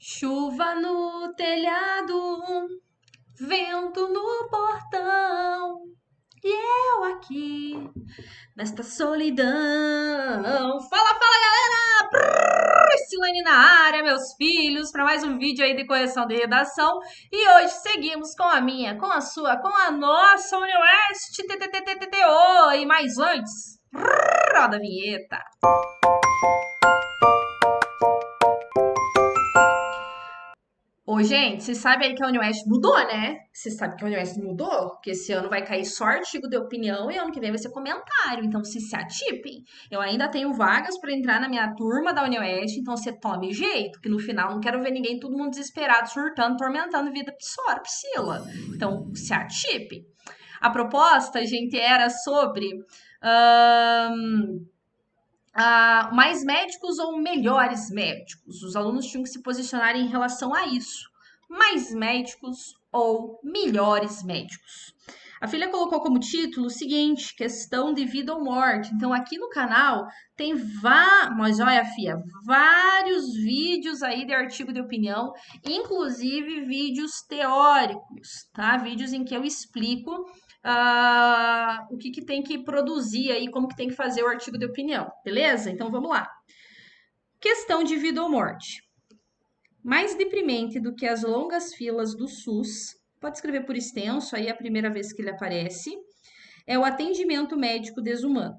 Chuva no telhado, vento no portão, e eu aqui nesta solidão. Fala, fala, galera! Silane na área, meus filhos, para mais um vídeo aí de correção de redação. E hoje seguimos com a minha, com a sua, com a nossa Unioeste TTTTTO. E mais antes, roda a vinheta. Ô, gente, vocês sabem aí que a Unioeste mudou, né? Vocês sabem que a Unioeste mudou? Que esse ano vai cair só artigo de opinião e ano que vem vai ser comentário. Então, se atipem. Eu ainda tenho vagas para entrar na minha turma da Unioeste, então você tome jeito, que no final não quero ver ninguém, todo mundo desesperado, surtando, tormentando vida Priscila. Então, se atipem. A proposta, gente, era sobre mais médicos ou melhores médicos. Os alunos tinham que se posicionar em relação a isso. Mais médicos ou melhores médicos. A filha colocou como título o seguinte: questão de vida ou morte. Então, aqui no canal tem mas olha, filha, vários vídeos aí de artigo de opinião, inclusive vídeos teóricos, tá? Vídeos em que eu explico o que tem que produzir aí, como que tem que fazer o artigo de opinião, beleza? Então vamos lá. Questão de vida ou morte. Mais deprimente do que as longas filas do SUS, pode escrever por extenso, aí é a primeira vez que ele aparece, é o atendimento médico desumano.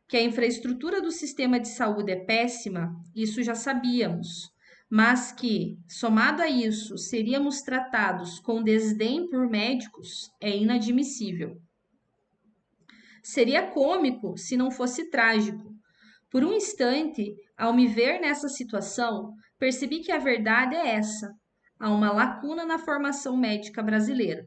Que a infraestrutura do sistema de saúde é péssima, isso já sabíamos, mas que, somado a isso, seríamos tratados com desdém por médicos é inadmissível. Seria cômico se não fosse trágico. Por um instante, ao me ver nessa situação, percebi que a verdade é essa: há uma lacuna na formação médica brasileira.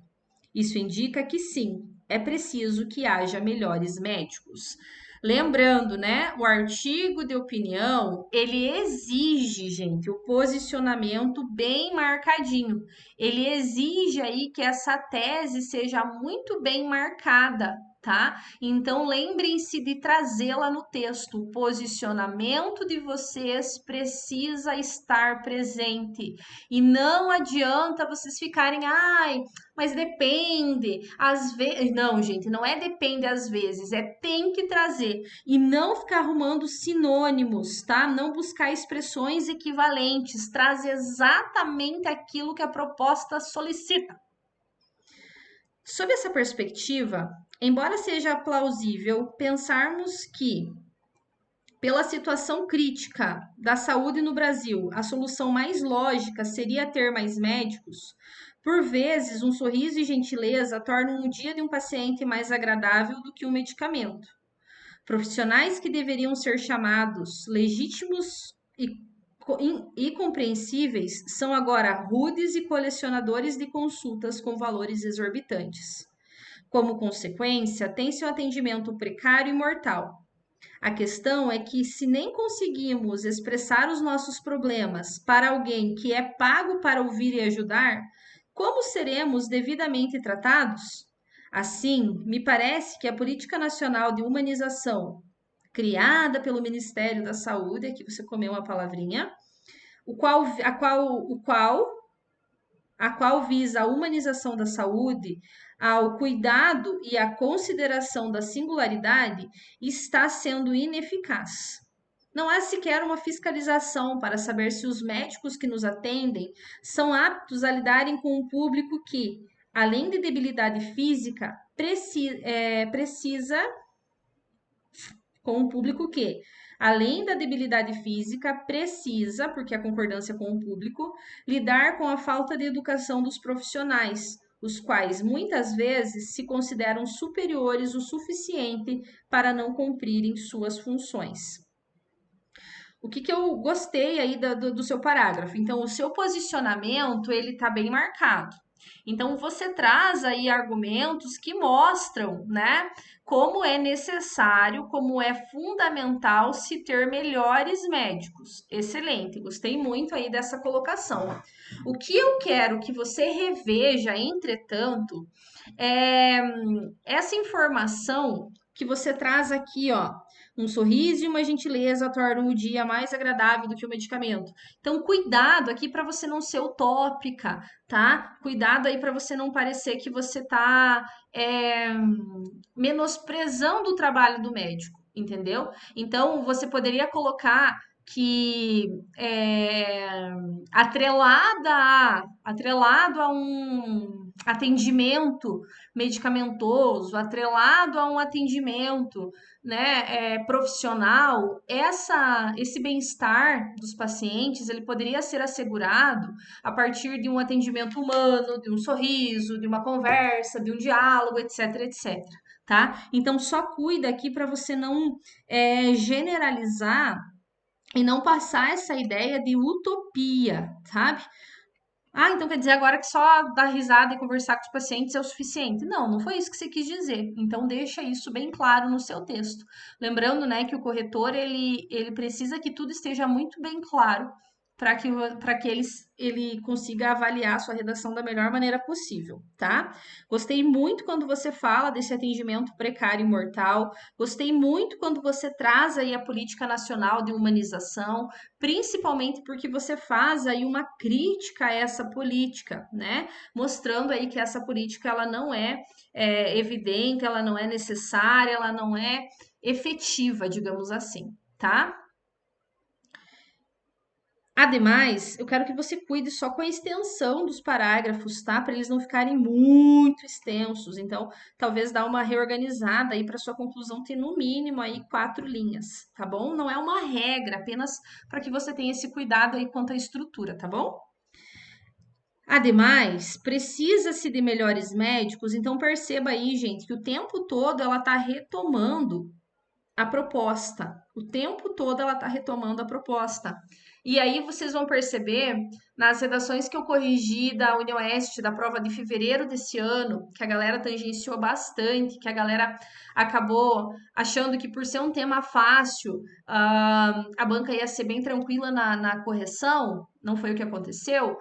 Isso indica que sim, é preciso que haja melhores médicos. Lembrando, né, o artigo de opinião, ele exige, gente, o posicionamento bem marcadinho. Ele exige aí que essa tese seja muito bem marcada, tá? Então lembrem-se de trazê-la no texto. O posicionamento de vocês precisa estar presente. E não adianta vocês ficarem, mas depende, às vezes. Não, gente, não é depende às vezes, é tem que trazer. E não ficar arrumando sinônimos, tá? Não buscar expressões equivalentes. Traz exatamente aquilo que a proposta solicita. Sob essa perspectiva, embora seja plausível pensarmos que, pela situação crítica da saúde no Brasil, a solução mais lógica seria ter mais médicos, por vezes um sorriso e gentileza tornam o dia de um paciente mais agradável do que um medicamento. Profissionais que deveriam ser chamados legítimos e compreensíveis são agora rudes e colecionadores de consultas com valores exorbitantes. Como consequência, tem seu atendimento precário e mortal. A questão é que, se nem conseguimos expressar os nossos problemas para alguém que é pago para ouvir e ajudar, como seremos devidamente tratados? Assim, me parece que a Política Nacional de Humanização, criada pelo Ministério da Saúde, aqui você comeu uma palavrinha, a qual visa a humanização da saúde, ao cuidado e à consideração da singularidade, está sendo ineficaz. Não há sequer uma fiscalização para saber se os médicos que nos atendem são aptos a lidarem com um público que, além de debilidade física, precisa com um público que, além da debilidade física, precisa, porque a concordância com o público, lidar com a falta de educação dos profissionais, os quais muitas vezes se consideram superiores o suficiente para não cumprirem suas funções. O que eu gostei aí do seu parágrafo? Então, o seu posicionamento, ele está bem marcado. Então, você traz aí argumentos que mostram, né, como é necessário, como é fundamental se ter melhores médicos. Excelente, gostei muito aí dessa colocação. O que eu quero que você reveja, entretanto, é essa informação que você traz aqui, ó, Um sorriso e uma gentileza tornam o dia mais agradável do que o medicamento. Então, cuidado aqui para você não ser utópica, tá? Cuidado aí para você não parecer que você tá menosprezando o trabalho do médico, entendeu? Então, você poderia colocar que atrelado a um atendimento medicamentoso, atrelado a um atendimento, né, profissional, esse bem-estar dos pacientes, ele poderia ser assegurado a partir de um atendimento humano, de um sorriso, de uma conversa, de um diálogo, etc, etc, tá? Então, só cuida aqui para você não generalizar e não passar essa ideia de utopia, sabe? Ah, então quer dizer agora que só dar risada e conversar com os pacientes é o suficiente? Não, não foi isso que você quis dizer. Então deixa isso bem claro no seu texto. Lembrando, né, que o corretor ele precisa que tudo esteja muito bem claro para que ele consiga avaliar a sua redação da melhor maneira possível, tá? Gostei muito quando você fala desse atendimento precário e mortal. Gostei muito quando você traz aí a política nacional de humanização, principalmente porque você faz aí uma crítica a essa política, né? Mostrando aí que essa política ela não é evidente, ela não é necessária, ela não é efetiva, digamos assim, tá? Ademais, eu quero que você cuide só com a extensão dos parágrafos, tá? Para eles não ficarem muito extensos. Então, talvez dá uma reorganizada aí para sua conclusão ter no mínimo aí 4 linhas, tá bom? Não é uma regra, apenas para que você tenha esse cuidado aí quanto à estrutura, tá bom? Ademais, precisa-se de melhores médicos, então perceba aí, gente, que o tempo todo ela está retomando a proposta. O tempo todo ela está retomando a proposta. E aí vocês vão perceber nas redações que eu corrigi da UniOeste, da prova de fevereiro desse ano, que a galera tangenciou bastante, que a galera acabou achando que por ser um tema fácil, a banca ia ser bem tranquila na correção, não foi o que aconteceu.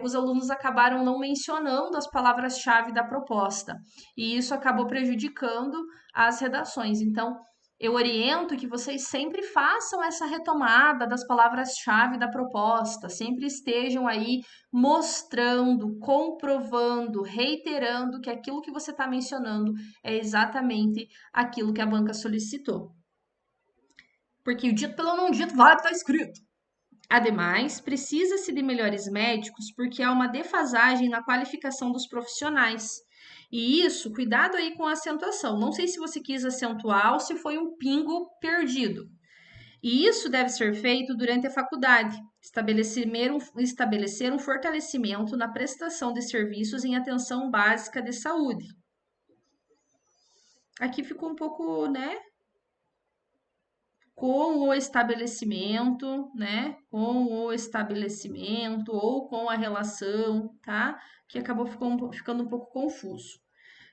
Os alunos acabaram não mencionando as palavras-chave da proposta, e isso acabou prejudicando as redações. Então, eu oriento que vocês sempre façam essa retomada das palavras-chave da proposta, sempre estejam aí mostrando, comprovando, reiterando que aquilo que você está mencionando é exatamente aquilo que a banca solicitou. Porque o dito pelo não dito vale o que está escrito. Ademais, precisa-se de melhores médicos porque há uma defasagem na qualificação dos profissionais. E isso, cuidado aí com a acentuação. Não sei se você quis acentuar ou se foi um pingo perdido. E isso deve ser feito durante a faculdade, estabelecer um fortalecimento na prestação de serviços em atenção básica de saúde. Aqui ficou um pouco, né, com o estabelecimento, né? Com o estabelecimento ou com a relação, tá? Que acabou ficando um pouco confuso.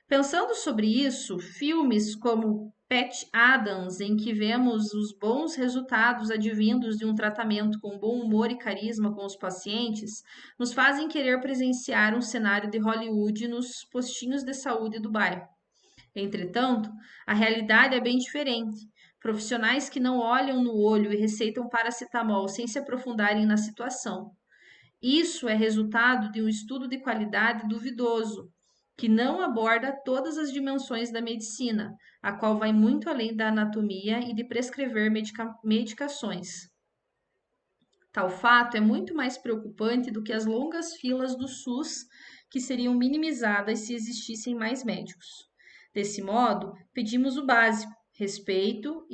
Pensando sobre isso, filmes como Patch Adams, em que vemos os bons resultados advindos de um tratamento com bom humor e carisma com os pacientes, nos fazem querer presenciar um cenário de Hollywood nos postinhos de saúde do bairro. Entretanto, a realidade é bem diferente. Profissionais que não olham no olho e receitam paracetamol sem se aprofundarem na situação. Isso é resultado de um estudo de qualidade duvidoso, que não aborda todas as dimensões da medicina, a qual vai muito além da anatomia e de prescrever medicações. Tal fato é muito mais preocupante do que as longas filas do SUS, que seriam minimizadas se existissem mais médicos. Desse modo, pedimos o básico: respeito,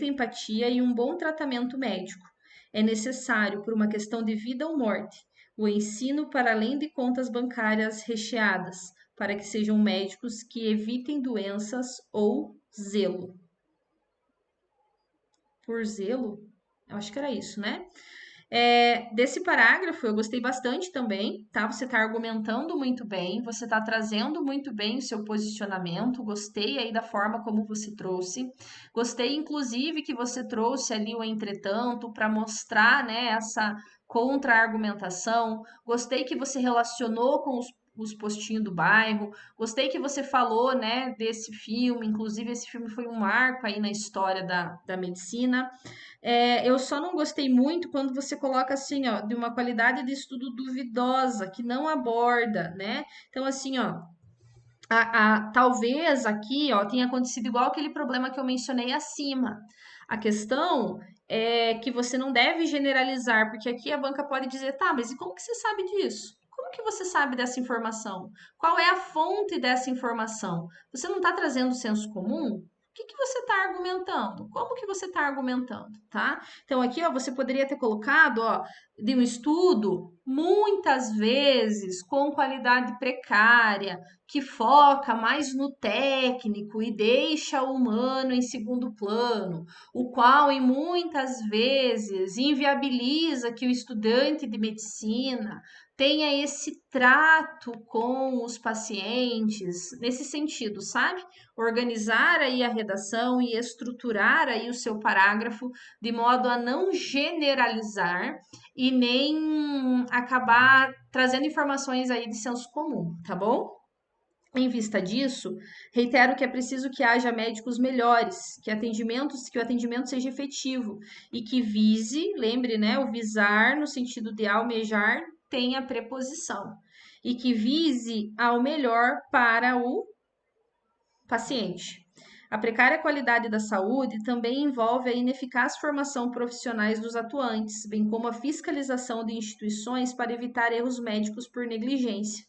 empatia e um bom tratamento médico. É necessário, por uma questão de vida ou morte, o ensino para além de contas bancárias recheadas, para que sejam médicos que evitem doenças ou zelo. Por zelo? Eu acho que era isso, né? Desse parágrafo eu gostei bastante também, tá? Você está argumentando muito bem, você está trazendo muito bem o seu posicionamento, gostei aí da forma como você trouxe, gostei inclusive que você trouxe ali o entretanto para mostrar, né, essa contra-argumentação, gostei que você relacionou os postinhos do bairro. Gostei que você falou, né, desse filme, inclusive esse filme foi um marco aí na história da medicina. Eu só não gostei muito quando você coloca assim, ó, de uma qualidade de estudo duvidosa, que não aborda, né? Então, assim, ó, talvez aqui, ó, tenha acontecido igual aquele problema que eu mencionei acima. A questão é que você não deve generalizar, porque aqui a banca pode dizer, tá, mas e como que você sabe disso? Como que você sabe dessa informação? Qual é a fonte dessa informação? Você não está trazendo senso comum? O que que você está argumentando? Como que você está argumentando, tá? Então aqui, ó, você poderia ter colocado, ó, de um estudo muitas vezes com qualidade precária, que foca mais no técnico e deixa o humano em segundo plano, o qual, em muitas vezes, inviabiliza que o estudante de medicina tenha esse trato com os pacientes, nesse sentido, sabe? Organizar aí a redação e estruturar aí o seu parágrafo de modo a não generalizar e nem acabar trazendo informações aí de senso comum, tá bom? Em vista disso, reitero que é preciso que haja médicos melhores, que o atendimento seja efetivo e que vise, lembre, né, o visar no sentido de almejar tem a preposição e que vise ao melhor para o paciente. A precária qualidade da saúde também envolve a ineficaz formação profissionais dos atuantes, bem como a fiscalização de instituições para evitar erros médicos por negligência.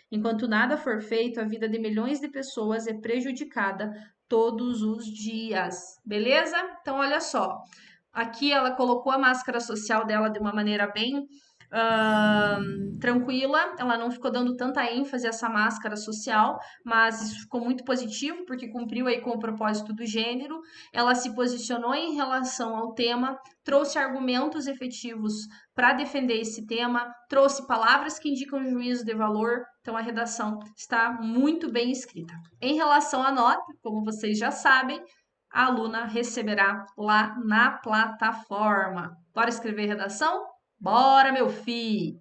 Enquanto nada for feito, a vida de milhões de pessoas é prejudicada todos os dias. Beleza? Então, olha só. Aqui ela colocou a máscara social dela de uma maneira bem tranquila, ela não ficou dando tanta ênfase a essa máscara social, mas isso ficou muito positivo, porque cumpriu aí com o propósito do gênero. Ela se posicionou em relação ao tema, trouxe argumentos efetivos para defender esse tema, trouxe palavras que indicam juízo de valor, então a redação está muito bem escrita. Em relação à nota, como vocês já sabem, a aluna receberá lá na plataforma. Bora escrever redação? Bora, meu filho!